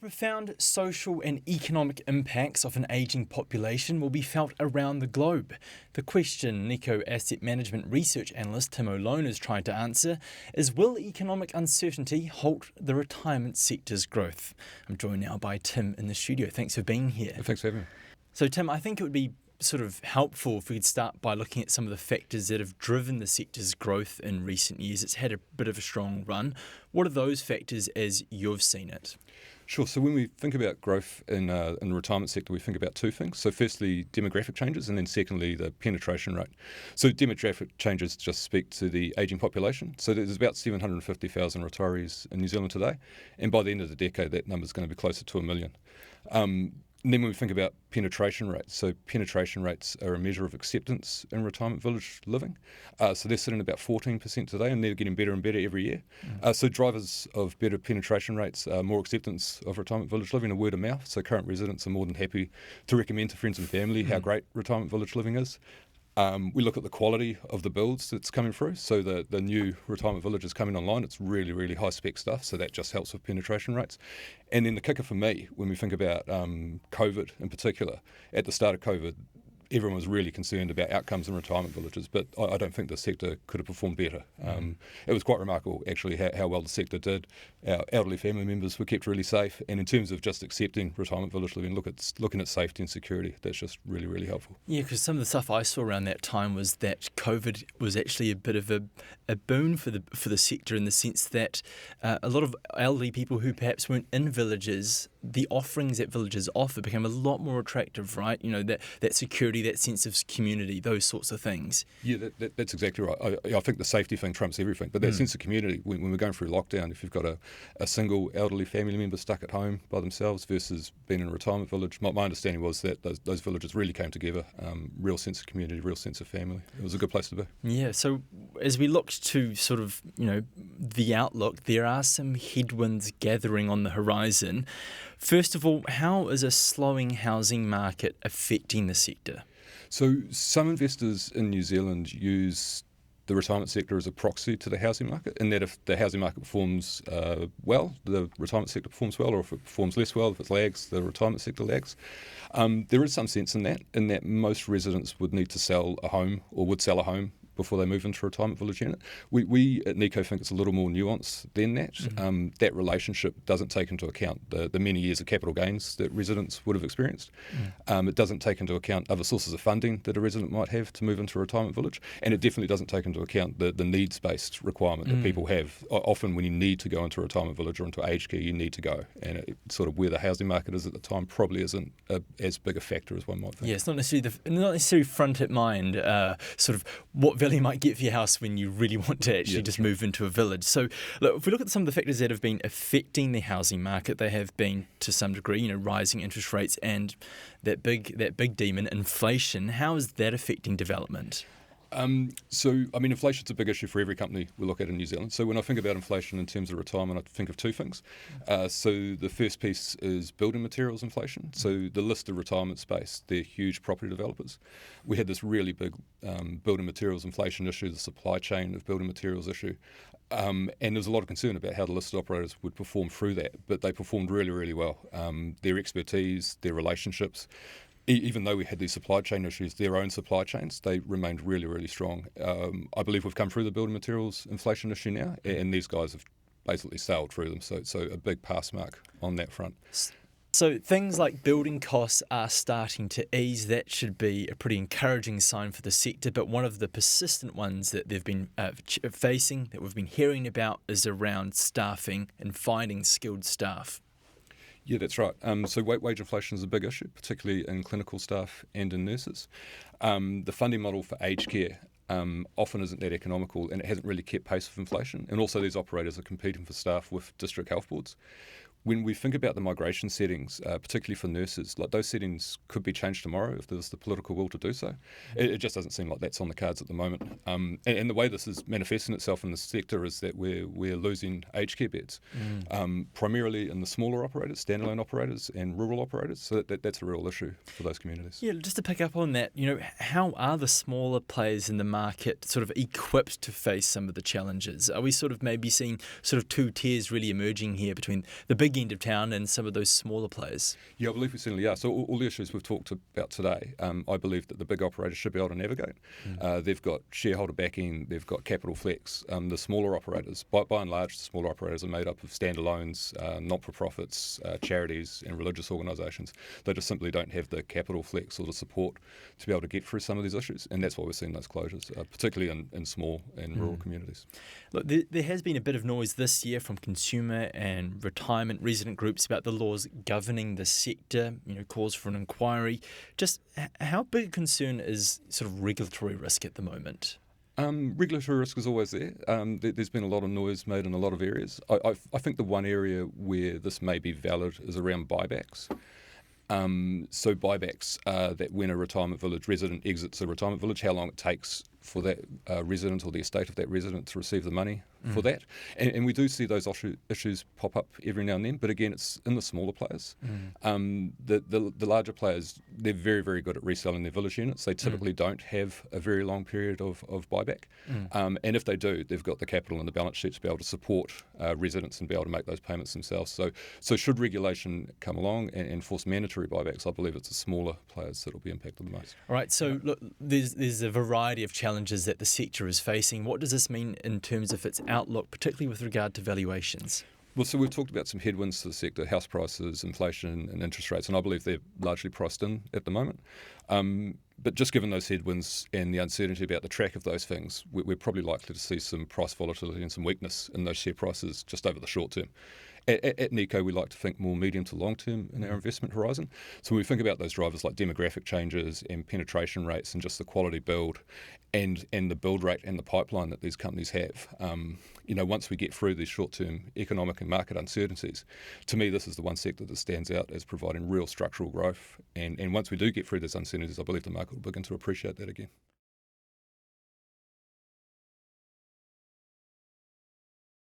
profound social and economic impacts of an ageing population will be felt around the globe. The question Nikko asset management research analyst Tim O'Lone is trying to answer is, will economic uncertainty halt the retirement sector's growth? I'm joined now by Tim in the studio. Thanks for being here. Thanks for having me. So Tim, I think it would be sort of helpful if we could start by looking at some of the factors that have driven the sector's growth in recent years. It's had a bit of a strong run. What are those factors as you've seen it? Sure. So when we think about growth in the retirement sector, we think about two things. So firstly, demographic changes, and then secondly, the penetration rate. So demographic changes just speak to the ageing population. So there's about 750,000 retirees in New Zealand today, and by the end of the decade, that number is going to be closer to 1 million. And then when we think about penetration rates, so penetration rates are a measure of acceptance in retirement village living. So they're sitting at about 14% today, and they're getting better and better every year. So drivers of better penetration rates are more acceptance of retirement village living and word of mouth. So current residents are more than happy to recommend to friends and family how great retirement village living is. We look at the quality of the builds that's coming through. So the new retirement villages coming online, it's really, really high spec stuff. So that just helps with penetration rates. And then the kicker for me, when we think about COVID in particular, at the start of COVID, everyone was really concerned about outcomes in retirement villages, but I don't think the sector could have performed better. It was quite remarkable, actually, how well the sector did. Our elderly family members were kept really safe, and in terms of just accepting retirement village living, looking at safety and security, that's just really, really helpful. Yeah, because some of the stuff I saw around that time was that COVID was actually a bit of a boon for the sector, in the sense that a lot of elderly people who perhaps weren't in villages, the offerings that villages offer became a lot more attractive, right? You know, that security, that sense of community, those sorts of things. Yeah, that's exactly right. I think the safety thing trumps everything, but that sense of community, when we're going through lockdown, if you've got a single elderly family member stuck at home by themselves versus being in a retirement village, my understanding was that those villages really came together, real sense of community, real sense of family. It was a good place to be. Yeah, so as we looked to sort of, the outlook, there are some headwinds gathering on the horizon. First of all, how is a slowing housing market affecting the sector? So some investors in New Zealand use the retirement sector as a proxy to the housing market, in that if the housing market performs well, the retirement sector performs well, or if it performs less well, if it lags, the retirement sector lags. There is some sense in that most residents would need to sell a home, or would sell a home, before they move into a retirement village unit. We at Nikko think it's a little more nuanced than that. That relationship doesn't take into account the many years of capital gains that residents would have experienced. It doesn't take into account other sources of funding that a resident might have to move into a retirement village, and it definitely doesn't take into account the needs-based requirement that people have. Often when you need to go into a retirement village or into aged care, you need to go, and sort of where the housing market is at the time probably isn't as big a factor as one might think. Yeah, it's not necessarily front at mind, sort of what value might get for your house when you really want to actually just move into a village. So look, if we look at some of the factors that have been affecting the housing market, they have been to some degree, rising interest rates and that big demon, inflation. How is that affecting development? Inflation's a big issue for every company we look at in New Zealand. So when I think about inflation in terms of retirement, I think of two things. So the first piece is building materials inflation. So the list of retirement space, they're huge property developers. We had this really big building materials inflation issue, the supply chain of building materials issue. And there was a lot of concern about how the listed operators would perform through that, but they performed really, really well. Their expertise, their relationships, even though we had these supply chain issues, their own supply chains, they remained really, really strong. I believe we've come through the building materials inflation issue now, and these guys have basically sailed through them. So a big pass mark on that front. So things like building costs are starting to ease. That should be a pretty encouraging sign for the sector. But one of the persistent ones that they've been facing, that we've been hearing about, is around staffing and finding skilled staff. Yeah, that's right. So wage inflation is a big issue, particularly in clinical staff and in nurses. The funding model for aged care often isn't that economical, and it hasn't really kept pace with inflation. And also these operators are competing for staff with district health boards. When we think about the migration settings, particularly for nurses, like those settings could be changed tomorrow if there's the political will to do so. It just doesn't seem like that's on the cards at the moment. And the way this is manifesting itself in the sector is that we're losing aged care beds, primarily in the smaller operators, standalone operators and rural operators. So that's a real issue for those communities. Yeah, just to pick up on that, how are the smaller players in the market sort of equipped to face some of the challenges? Are we sort of maybe seeing sort of two tiers really emerging here between the big big end of town and some of those smaller players? Yeah, I believe we certainly are. So all the issues we've talked about today, I believe that the big operators should be able to navigate. They've got shareholder backing, they've got capital flex. The smaller operators, by and large, the smaller operators are made up of standalones, not-for-profits, charities and religious organisations. They just simply don't have the capital flex or the support to be able to get through some of these issues, and that's why we're seeing those closures, particularly in small and rural communities. Look, there has been a bit of noise this year from consumer and retirement resident groups about the laws governing the sector, calls for an inquiry. Just how big a concern is sort of regulatory risk at the moment? Regulatory risk is always there. There's been a lot of noise made in a lot of areas. I think the one area where this may be valid is around buybacks. So buybacks are that when a retirement village resident exits a retirement village, how long it takes for that resident or the estate of that resident to receive the money for that. And we do see those issues pop up every now and then, but again, it's in the smaller players. The larger players, they're very, very good at reselling their village units. They typically don't have a very long period of buyback. And if they do, they've got the capital and the balance sheet to be able to support residents and be able to make those payments themselves. So should regulation come along and enforce mandatory buybacks, I believe it's the smaller players that will be impacted the most. All right, so look, there's a variety of challenges that the sector is facing. What does this mean in terms of its outlook, particularly with regard to valuations? Well, so we've talked about some headwinds to the sector, house prices, inflation and interest rates, and I believe they're largely priced in at the moment. But just given those headwinds and the uncertainty about the track of those things, we're probably likely to see some price volatility and some weakness in those share prices just over the short term. At Nikko, we like to think more medium to long term in our investment horizon. So when we think about those drivers like demographic changes and penetration rates and just the quality build and the build rate and the pipeline that these companies have, once we get through these short term economic and market uncertainties, to me this is the one sector that stands out as providing real structural growth. And once we do get through those uncertainties, I believe the market will begin to appreciate that again.